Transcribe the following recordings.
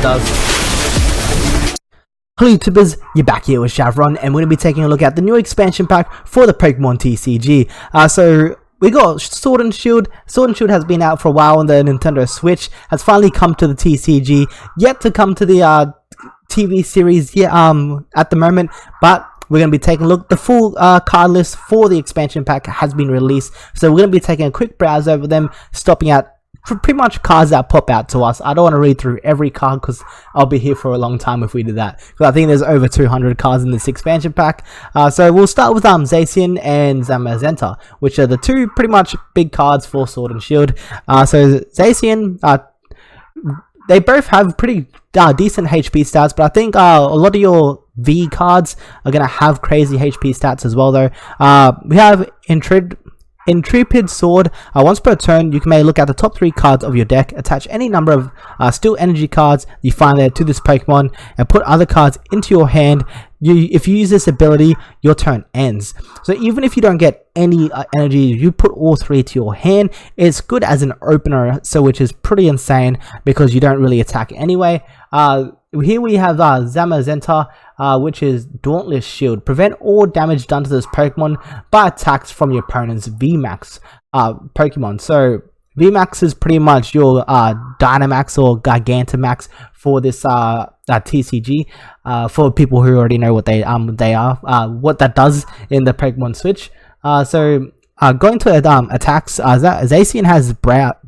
it does. Hello YouTubers, you're back here with Shavron, and we're going to be taking a look at the new expansion pack for the Pokemon TCG. So we got Sword and Shield. Sword and Shield has been out for a while on the Nintendo Switch, has finally come to the TCG, yet to come to the TV series at the moment, but we're going to be taking a look. The full card list for the expansion pack has been released, so we're going to be taking a quick browse over them, stopping at pretty much cards that pop out to us. I don't want to read through every card because I'll be here for a long time if we do that, because I think there's over 200 cards in this expansion pack. So we'll start with Zacian and Zamazenta, which are the two pretty much big cards for Sword and Shield. So Zacian, they both have pretty decent HP stats, but I think a lot of your V cards are going to have crazy HP stats as well though. We have Intrepid Sword. Once per turn, you may look at the top 3 cards of your deck, attach any number of Steel Energy cards you find there to this Pokemon, and put other cards into your hand. If you use this ability, your turn ends. So even if you don't get any energy, you put all 3 to your hand. It's good as an opener, so which is pretty insane because you don't really attack anyway. Here we have Zamazenta, which is Dauntless Shield. Prevent all damage done to this Pokemon by attacks from your opponent's VMAX Pokemon. So VMAX is pretty much your Dynamax or Gigantamax for this TCG. For people who already know what they are, what that does in the Pokemon Switch. Going to attacks, Zacian has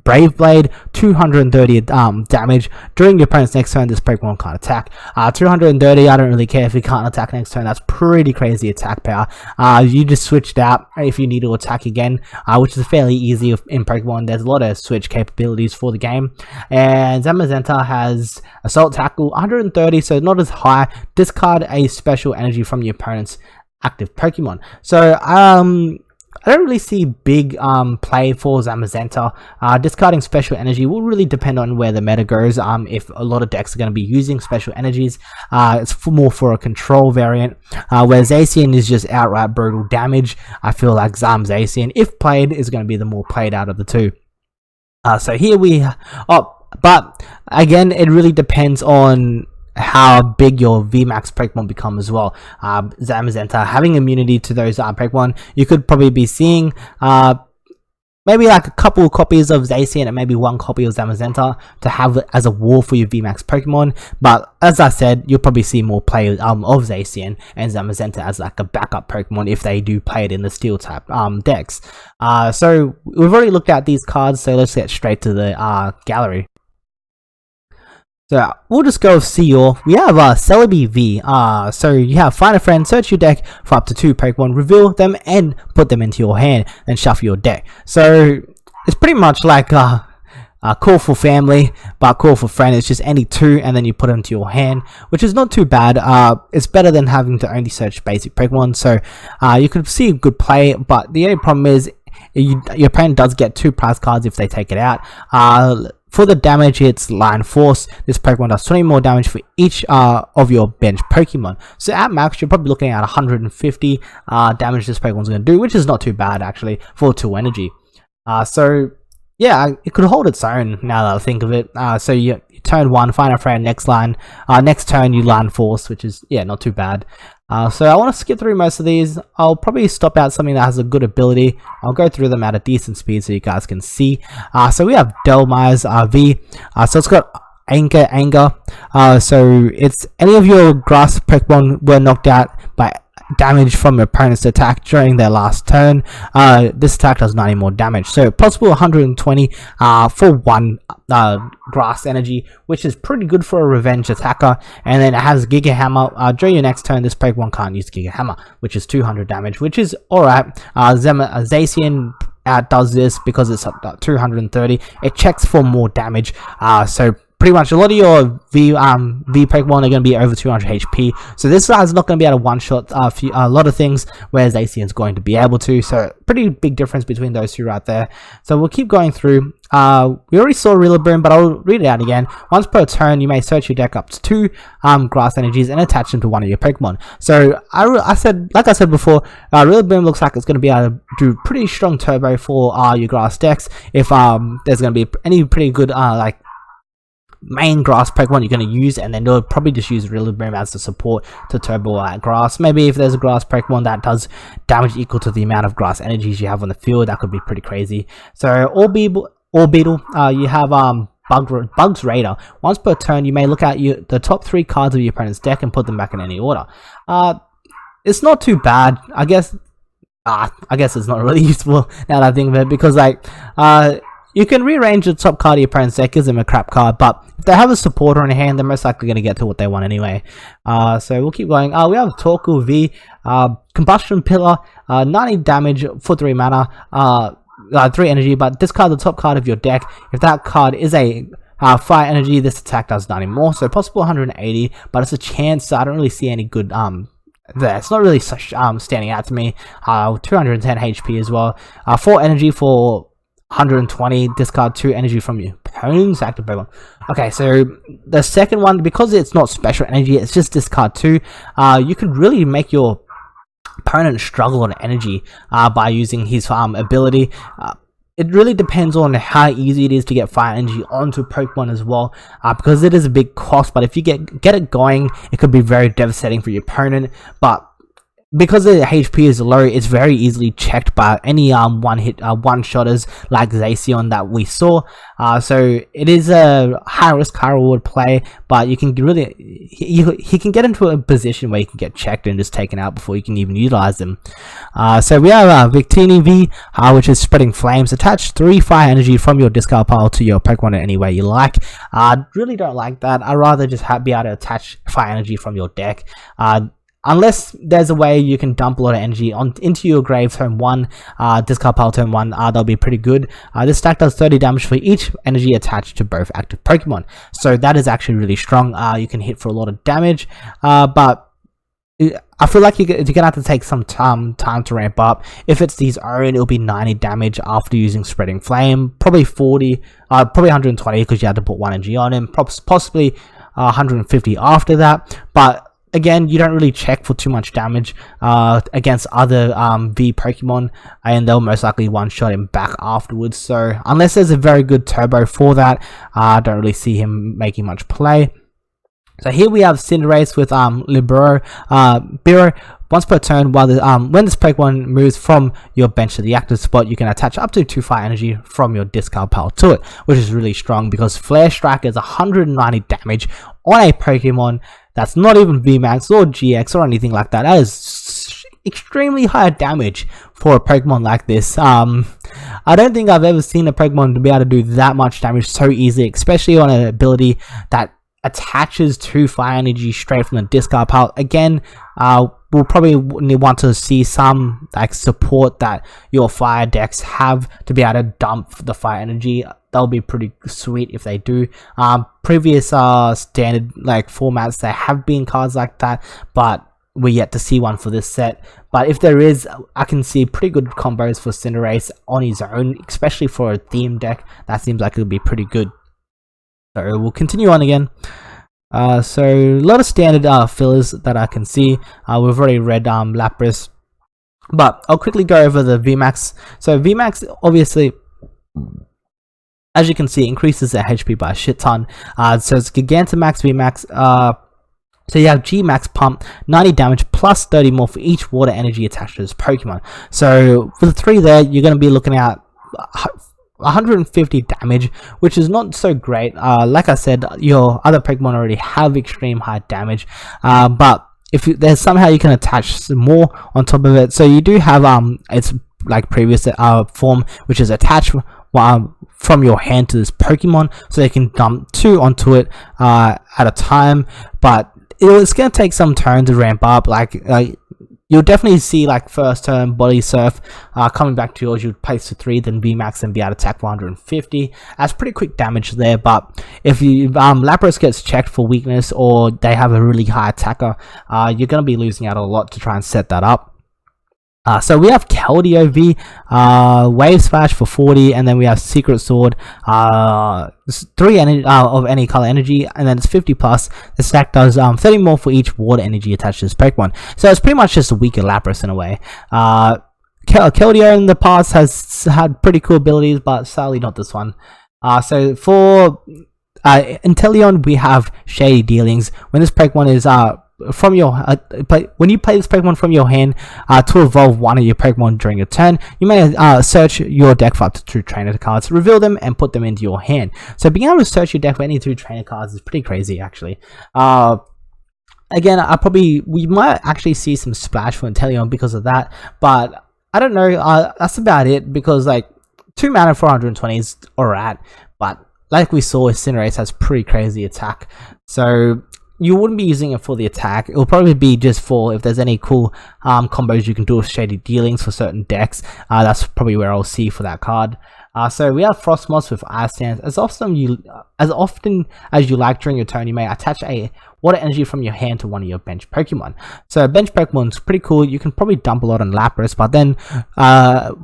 Brave Blade, 230 damage. During your opponent's next turn, this Pokemon can't attack. 230, I don't really care if you can't attack next turn. That's pretty crazy attack power. You just switched out if you need to attack again, which is fairly easy in Pokemon. There's a lot of switch capabilities for the game. And Zamazenta has Assault Tackle, 130, so not as high. Discard a special energy from your opponent's active Pokemon. So I don't really see big play for Zamazenta. Discarding special energy will really depend on where the meta goes. If a lot of decks are going to be using special energies, it's more for a control variant, where Zacian is just outright brutal damage. I feel like Zacian, if played, is going to be the more played out of the two. So here we but again, it really depends on how big your VMAX Pokemon become as well. Zamazenta having immunity to those Pokemon, you could probably be seeing maybe like a couple copies of Zacian and maybe 1 copy of Zamazenta to have as a wall for your VMAX Pokemon. But as I said, you'll probably see more play of Zacian and Zamazenta as like a backup Pokemon if they do play it in the Steel type decks. So we've already looked at these cards, so let's get straight to the gallery. So we'll just go with Seor. We have Celebi V. So you have find a friend, search your deck for up to 2 Pokemon, reveal them and put them into your hand, and shuffle your deck. So it's pretty much like Call for Family, but Call for Friend. It's just any 2 and then you put them into your hand, which is not too bad. It's better than having to only search basic Pokemon. So you could see a good play, but the only problem is your opponent does get 2 prize cards if they take it out. For the damage, it's Line Force. This Pokemon does 20 more damage for each of your bench Pokemon. So at max, you're probably looking at 150 damage this Pokemon's going to do, which is not too bad actually for 2 energy. So yeah, it could hold its own now that I think of it. So you turn 1, find a friend, next turn you Line Force, which is, yeah, not too bad. So I want to skip through most of these. I'll probably stop out something that has a good ability. I'll go through them at a decent speed so you guys can see. So we have Dhelmise V. So it's got Anger. So it's any of your grass Pokemon were knocked out by damage from your opponent's attack during their last turn. This attack does 90 more damage, so possible 120 for 1 grass energy, which is pretty good for a revenge attacker. And then it has Giga Hammer. During your next turn, this Pokemon can't use Giga Hammer, which is 200 damage, which is alright. Zacian does this because it's up to 230. It checks for more damage, so pretty much a lot of your V Pokemon are going to be over 200 HP. So this guy's not going to be able to one-shot a lot of things, whereas Zacian's going to be able to. So pretty big difference between those two right there. So we'll keep going through. We already saw Rillaboom, but I'll read it out again. Once per turn, you may search your deck up to 2 grass energies and attach them to one of your Pokemon. So I said before, Rillaboom looks like it's going to be able to do pretty strong turbo for your grass decks. If there's going to be any pretty good main grass Pokemon you're going to use, and then you'll probably just use Rillaboom as the support to turbo out grass. Maybe if there's a grass Pokemon that does damage equal to the amount of grass energies you have on the field, that could be pretty crazy. So Orbeetle, you have Bug's Raider. Once per turn, you may look at the top 3 cards of your opponent's deck and put them back in any order. It's not too bad, I guess. I guess it's not really useful now that I think of it, because like you can rearrange the top card of your opponent's deck, gives them a crap card, but if they have a supporter in hand, they're most likely going to get to what they want anyway. So we'll keep going. We have Torkoal V, Combustion Pillar, 90 damage for 3 mana, 3 energy, but discard the top card of your deck. If that card is a fire energy, this attack does 90 more, so possible 180, but it's a chance, so I don't really see any good there. It's not really such standing out to me. 210 HP as well, 4 energy for 120, discard 2 energy from your opponent's active Pokemon. Okay, so the second one, because it's not special energy, it's just discard 2, you could really make your opponent struggle on energy by using his ability. It really depends on how easy it is to get fire energy onto Pokemon as well, because it is a big cost, but if you get it going, it could be very devastating for your opponent. But because the HP is low, it's very easily checked by any one-shotters like Zacian that we saw. So it is a high-risk, high-reward play, but you can really he can get into a position where you can get checked and just taken out before you can even utilize them. So we have Victini V, which is Spreading Flames. Attach 3 fire energy from your discard pile to your Pokemon in any way you like. I really don't like that. I'd rather just be able to attach fire energy from your deck. Unless there's a way you can dump a lot of energy into your grave turn 1, discard pile turn 1, that'll be pretty good. This stack does 30 damage for each energy attached to both active Pokemon. So that is actually really strong. You can hit for a lot of damage, but I feel like you're going to have to take some time to ramp up. If it's his own, it'll be 90 damage after using Spreading Flame, probably 40, probably 120 because you had to put 1 energy on him, possibly 150 after that, but again, you don't really check for too much damage against other V Pokemon, and they'll most likely one-shot him back afterwards. So unless there's a very good turbo for that, I don't really see him making much play. So here we have Cinderace with Libero. Once per turn, while when this Pokemon moves from your bench to the active spot, you can attach up to 2 fire energy from your discard pile to it, which is really strong because Flare Strike is 190 damage on a Pokemon that's not even VMAX or GX or anything like that. That is extremely high damage for a Pokemon like this. I don't think I've ever seen a Pokemon to be able to do that much damage so easily, especially on an ability that attaches 2 fire energy straight from the discard pile. Again, we'll probably want to see some like support that your fire decks have to be able to dump the fire energy. That'll be pretty sweet if they do. Previous standard like formats, there have been cards like that, but we're yet to see one for this set. But if there is, I can see pretty good combos for Cinderace on his own, especially for a theme deck. That seems like it would be pretty good. So we'll continue on again. So a lot of standard fillers that I can see. We've already read Lapras, but I'll quickly go over the VMAX. So VMAX, obviously, as you can see, increases their HP by a shit ton. So it's Gigantamax VMAX. So you have G-Max Pump, 90 damage plus 30 more for each water energy attached to this Pokemon. So for the 3 there, you're going to be looking at 150 damage, which is not so great. Like I said, your other Pokemon already have extreme high damage, but if there's somehow you can attach some more on top of it. So you do have its like previous form, which is attached from your hand to this Pokemon, so they can dump 2 onto it at a time. But it's going to take some turn to ramp up. Like you'll definitely see like first turn Body Surf coming back to yours. You'd place to 3, then VMAX and be able to attack 150. That's pretty quick damage there. But if you Lapras gets checked for weakness or they have a really high attacker, you're going to be losing out a lot to try and set that up. So we have Keldeo V, Wave Splash for 40, and then we have Secret Sword, 3 of any color energy, and then it's 50 plus. The stack does 30 more for each water energy attached to this Pokemon. So it's pretty much just a weaker Lapras in a way. Keldeo in the past has had pretty cool abilities, but sadly not this one. So for Inteleon, we have Shady Dealings. When this Pokemon is from your when you play this Pokemon from your hand to evolve one of your Pokemon during your turn, you may search your deck for up to 2 trainer cards, reveal them, and put them into your hand. So being able to search your deck for any 2 trainer cards is pretty crazy, actually. Again, we might actually see some splash for Inteleon because of that, but I don't know. That's about it, because like 2 mana 420 is alright, but like we saw, Cinderace has pretty crazy attack, so you wouldn't be using it for the attack. It will probably be just for if there's any cool combos you can do with Shady Dealings for certain decks. That's probably where I'll see for that card. So we have Frostmoth with Ice Dance. As often as you like during your turn, you may attach a water energy from your hand to one of your bench Pokemon. So bench Pokemon's pretty cool. You can probably dump a lot on Lapras, but then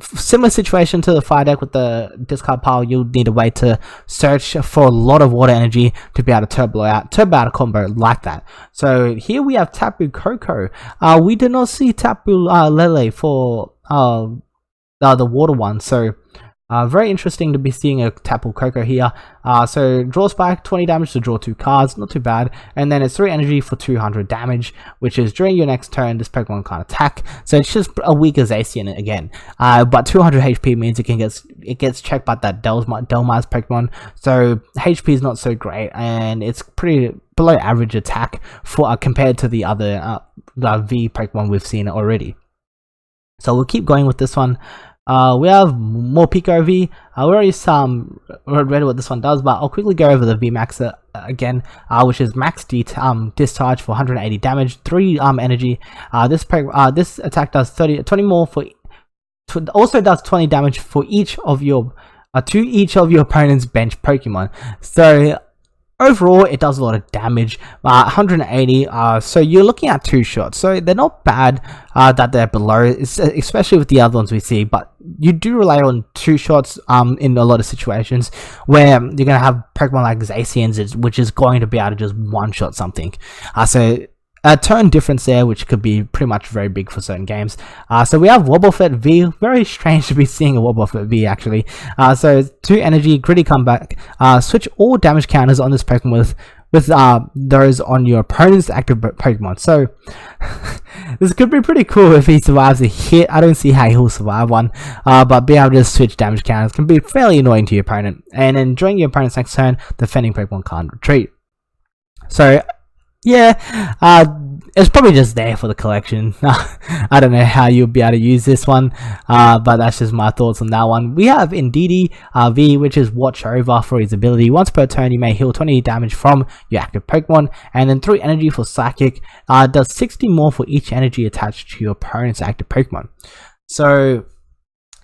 similar situation to the fire deck with the discard pile, you'll need a way to search for a lot of water energy to be able to turbo out a combo like that. So here we have Tapu Koko. We did not see Tapu Lele for the water one, so very interesting to be seeing a Tapu Koko here. So draw spike, 20 damage to draw 2 cards, not too bad. And then it's 3 energy for 200 damage, which is during your next turn, this Pokemon can't attack. So it's just a weaker Zacian again. But 200 HP means it gets checked by that Delmai's Pokemon. So HP is not so great, and it's pretty below average attack for compared to the other V Pokemon we've seen already. So we'll keep going with this one. We have more Pico V. We already read what this one does, but I'll quickly go over the VMAX again, which is max discharge for 180 damage, 3 energy. This attack does 20 more for. Also does 20 damage for each of your to each of your opponent's bench Pokemon. So overall, it does a lot of damage, 180, so you're looking at 2 shots, so they're not bad that they're below, especially with the other ones we see, but you do rely on 2 shots in a lot of situations where you're going to have Pokemon like Zacians, which is going to be able to just one-shot something. So a turn difference there, which could be pretty much very big for certain games. So we have Wobbuffet V. Very strange to be seeing a Wobbuffet V, actually. So 2 energy, gritty comeback. Switch all damage counters on this Pokemon with those on your opponent's active Pokemon. So this could be pretty cool if he survives a hit. I don't see how he'll survive one, but being able to just switch damage counters can be fairly annoying to your opponent. And then during your opponent's next turn, defending Pokemon can't retreat. So yeah, it's probably just there for the collection. I don't know how you'll be able to use this one, but that's just my thoughts on that one. We have Indeedee V, which is Watch Over for his ability. Once per turn, you may heal 20 damage from your active Pokemon, and then 3 energy for Psychic. Does 60 more for each energy attached to your opponent's active Pokemon. So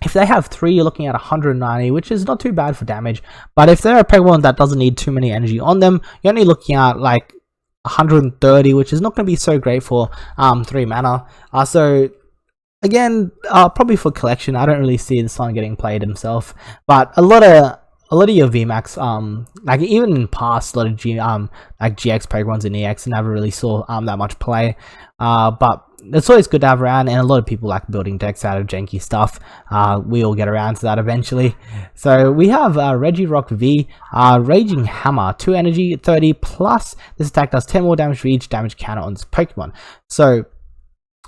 if they have 3, you're looking at 190, which is not too bad for damage. But if they're a Pokemon that doesn't need too many energy on them, you're only looking at like 130, which is not going to be so great for 3 mana. So again, probably for collection, I don't really see this one getting played himself, but a lot of your VMAX, like even in past, a lot of like GX Pokemons and EX never really saw that much play, but it's always good to have around, and a lot of people like building decks out of janky stuff. We all get around to that eventually. So we have Regirock V, Raging Hammer, 2 energy, 30 plus. This attack does 10 more damage for each damage counter on this Pokemon. So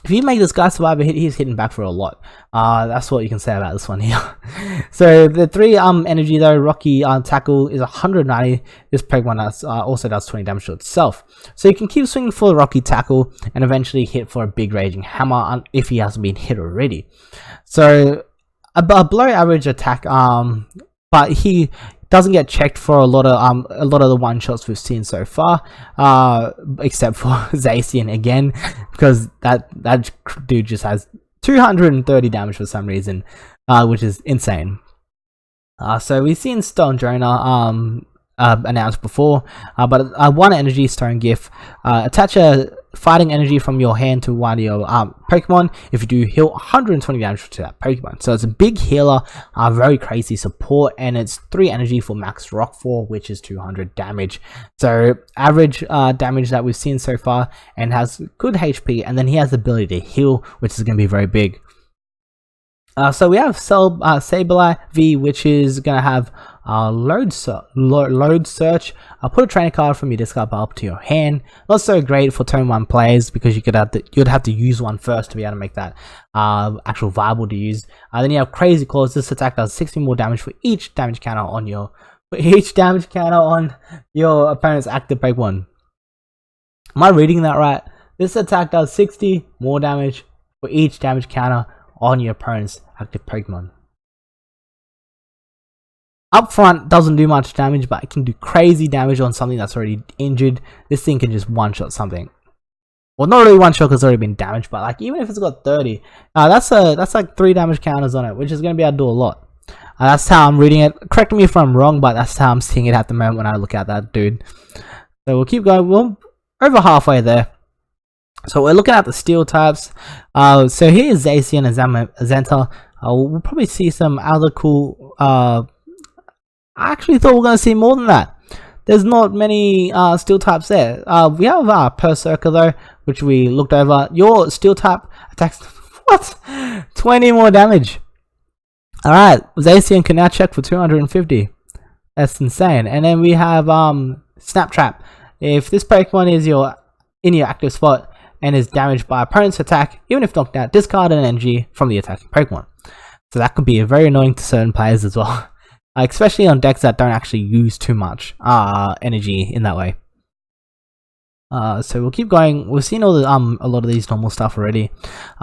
if you make this guy survive a hit, he's hitting back for a lot. That's what you can say about this one here. So the 3 energy though, Rocky Tackle is 190. This Pokemon also does 20 damage to itself. So you can keep swinging for the Rocky Tackle and eventually hit for a big Raging Hammer if he hasn't been hit already. So a below average attack, but he doesn't get checked for a lot of the one shots we've seen so far, except for Zacian again, because that dude just has 230 damage for some reason, which is insane. So we've seen Stonjourner announced before, but 1 energy Stone Gift. Attach a fighting energy from your hand to one of your Pokemon. If you do, heal 120 damage to that Pokemon. So it's a big healer, very crazy support, and it's 3 energy for max Rock 4, which is 200 damage. So average damage that we've seen so far, and has good HP, and then he has the ability to heal, which is going to be very big. So we have Sableye V, which is gonna have load search. I'll put a trainer card from your discard pile up to your hand. Not so great for turn 1 plays because you'd have to use one first to be able to make that actual viable to use. Then you have Crazy Claws. This attack does 60 more damage for each damage counter on your opponent's active Pokemon. Am I reading that right? This attack does 60 more damage for each damage counter on your opponent's active Pokemon. Up front doesn't do much damage, but it can do crazy damage on something that's already injured. This thing can just one-shot something. Well, not really one-shot because it's already been damaged, but like even if it's got 30, that's like 3 damage counters on it, which is going to be able to do a lot. That's how I'm reading it. Correct me if I'm wrong, but that's how I'm seeing it at the moment when I look at that dude. So we'll keep going. We're over halfway there. So we're looking at the steel types. So here is Zacian and Zenta. We'll probably see some other cool... I actually thought we were going to see more than that. There's not many steel types there. We have Berserker though, which we looked over. Your steel type attacks... What? 20 more damage. Alright, Zacian can now check for 250. That's insane. And then we have Snap Trap. If this Pokemon is in your active spot and is damaged by opponent's attack, even if knocked out, discard an energy from the attacking Pokemon. So that could be very annoying to certain players as well. Especially on decks that don't actually use too much energy in that way. So we'll keep going. We've seen all the a lot of these normal stuff already.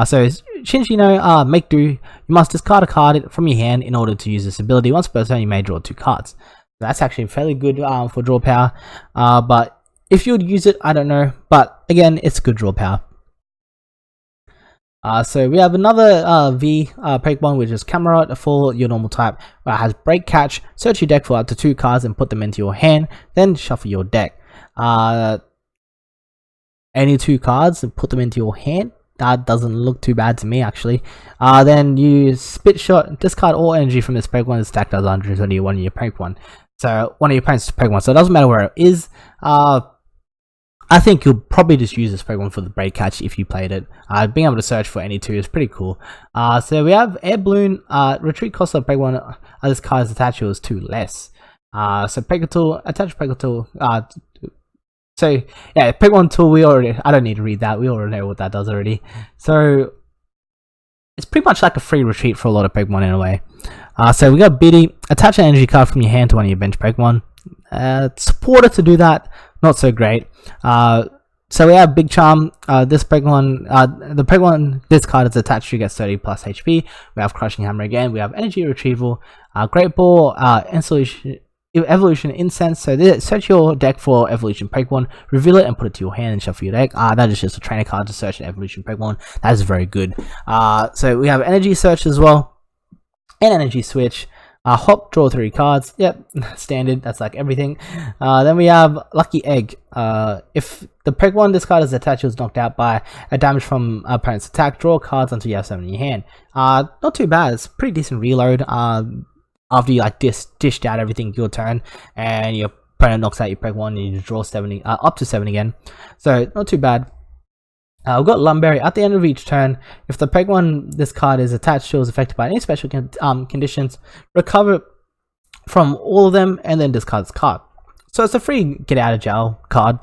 So Shinjino, Make Do. You must discard a card from your hand in order to use this ability. Once per turn, you may draw 2 cards. That's actually fairly good for draw power. But if you would use it, I don't know. But again, it's good draw power. So we have another V Pokemon, which is Camerupt for your normal type, where it has Break Catch. Search your deck for up to 2 cards and put them into your hand, then shuffle your deck. Any 2 cards and put them into your hand. That doesn't look too bad to me actually. Then you Spit Shot, discard all energy from this Pokemon. The stack does 120 one of your Pokemon. So one of your opponent's Pokemon. So it doesn't matter where it is. I think you'll probably just use this Pokemon for the Break Catch if you played it. Being able to search for any 2 is pretty cool. So we have Air Balloon. Retreat cost of Pokemon this card is attached to is 2 less. So Poketool, attach Poketool. So yeah, Pokemon Tool, I don't need to read that. We already know what that does already. So it's pretty much like a free retreat for a lot of Pokemon in a way. So we got Biddy. Attach an energy card from your hand to one of your bench Pokemon. Supporter to do that, not so great. So we have Big Charm. This Pokemon, the Pokemon this card is attached to gets 30 plus HP. We have Crushing Hammer again. We have Energy Retrieval, Great Ball, Evolution Incense. So search your deck for Evolution Pokemon, reveal it and put it to your hand and shuffle your deck. That is just a trainer card to search an Evolution Pokemon. That is very good. So we have Energy Search as well, and Energy Switch. Hop, draw 3 cards. Yep, standard. That's like everything. Then we have Lucky Egg. If the Pokemon this card is attached was knocked out by a damage from opponent's attack, draw cards until you have 7 in your hand. Not too bad. It's pretty decent reload. After you like dished out everything your turn, and your opponent knocks out your Pokemon, and you just draw 7 up to 7 again. So not too bad. We've got Lumberry. At the end of each turn, if the Pokemon this card is attached to is affected by any special conditions, recover from all of them and then discard this card. So it's a free get out of jail card.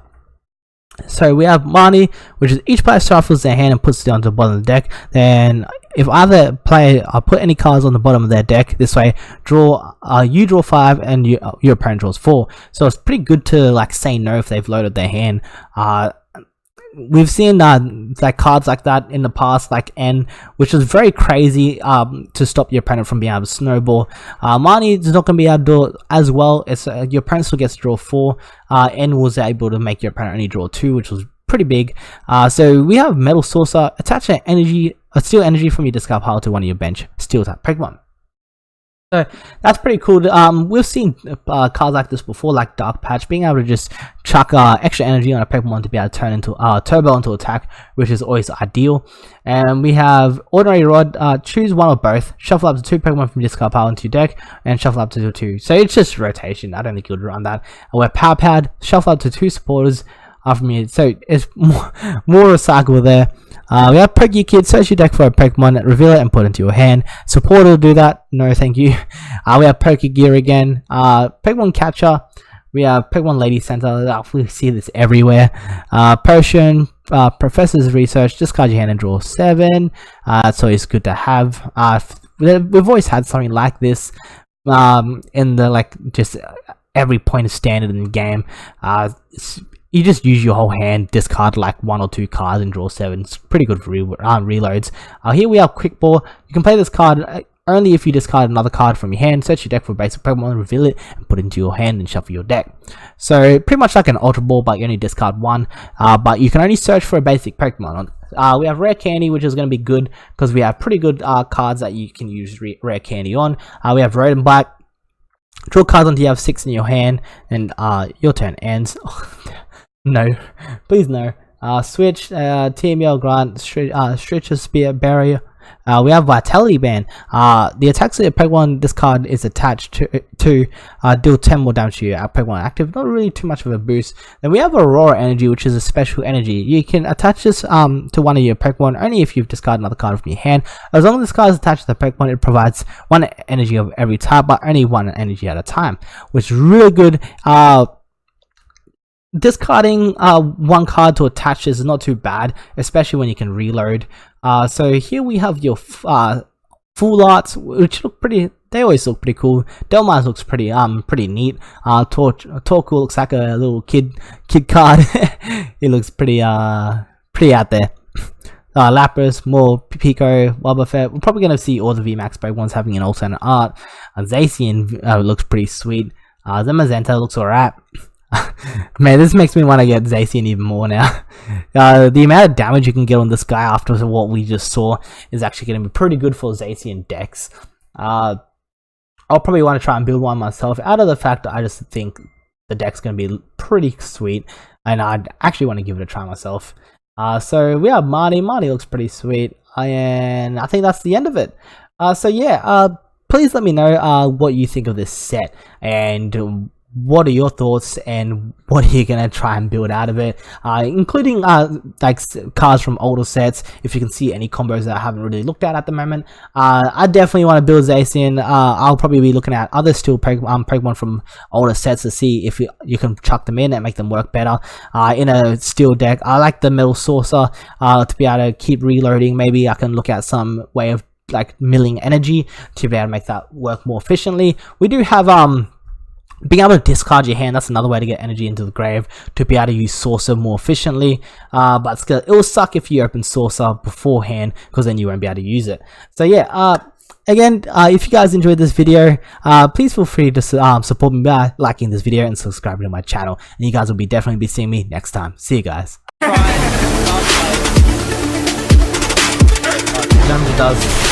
So we have Marnie, which is each player shuffles their hand and puts it onto the bottom of the deck. Then if either player put any cards on the bottom of their deck, this way you draw 5 and your opponent draws 4. So it's pretty good to like say no if they've loaded their hand. We've seen like cards like that in the past, like N, which is very crazy to stop your opponent from being able to snowball. Marnie is not going to be able to do it as well. It's your opponent still gets to draw 4. N was able to make your opponent only draw 2, which was pretty big. So we have Metal Saucer. Attach an energy, a steel energy from your discard pile to one of your bench steel type Pokemon. So that's pretty cool. We've seen cards like this before, like Dark Patch, being able to just chuck extra energy on a Pokemon to be able to turn into Turbo into attack, which is always ideal. And we have Ordinary Rod. Choose one or both. Shuffle up to 2 Pokemon from your discard pile into your deck, and shuffle up to 2. So it's just rotation. I don't think you'll run that. And we're Power Pad. Shuffle up to 2 supporters from you. So it's more recyclable there. We have PokeKid. Search your deck for a Pokemon, reveal it and put it into your hand. Support will do that. No, thank you. We have Pokegear again. Pokemon Catcher. We have Pokemon Lady Center. We see this everywhere. Potion. Professor's Research. Discard your hand and draw 7. It's always good to have. We've always had something like this in the just every point of standard in the game. You just use your whole hand, discard like 1 or 2 cards and draw 7. It's pretty good for reloads. Here we have Quick Ball. You can play this card only if you discard another card from your hand. Search your deck for basic Pokemon, reveal it, and put it into your hand and shuffle your deck. So pretty much like an Ultra Ball, but you only discard 1. But you can only search for a basic Pokemon. We have Rare Candy, which is going to be good because we have pretty good cards that you can use Rare Candy on. We have Red and Black. Draw cards until you have 6 in your hand, and your turn ends. No, please no. Switch, TML Grant, Stretcher Spear, Barrier. We have Vitality Band. The attacks of your Pokemon this card is attached to deal 10 more damage to your Pokemon active. Not really too much of a boost. Then we have Aurora Energy, which is a special energy. You can attach this to one of your Pokemon only if you've discarded another card from your hand. As long as this card is attached to the Pokemon, it provides 1 energy of every type, but only 1 energy at a time, which is really good. Discarding 1 card to attach is not too bad, especially when you can reload. So here we have your full arts, which look pretty. They always look pretty cool. Delmars looks pretty neat. Torkoal looks like a little kid card. It looks pretty out there. Lapras, more Pico, Wobbuffet. We're probably gonna see all the VMAX Pokemons having an alternate art. Zacian looks pretty sweet. Zamazenta looks alright. Man, this makes me want to get Zacian even more now. The amount of damage you can get on this guy after what we just saw is actually going to be pretty good for Zacian decks. I'll probably want to try and build one myself, out of the fact that I just think the deck's going to be pretty sweet, and I'd actually want to give it a try myself. So we have Marty. Marty looks pretty sweet, and I think that's the end of it. So yeah, please let me know what you think of this set, and what are your thoughts, and what are you gonna try and build out of it, including like cards from older sets. If you can see any combos that I haven't really looked at the moment, I definitely want to build Zacian. I'll probably be looking at other steel Pokemon from older sets to see if you can chuck them in and make them work better in a steel deck. I like the Metal Saucer to be able to keep reloading. Maybe I can look at some way of like milling energy to be able to make that work more efficiently. We do have being able to discard your hand. That's another way to get energy into the grave, to be able to use Saucer more efficiently. But it will suck if you open Saucer beforehand, because then you won't be able to use it. So yeah, again, if you guys enjoyed this video, please feel free to support me by liking this video and subscribing to my channel. And you guys will definitely be seeing me next time. See you guys. Does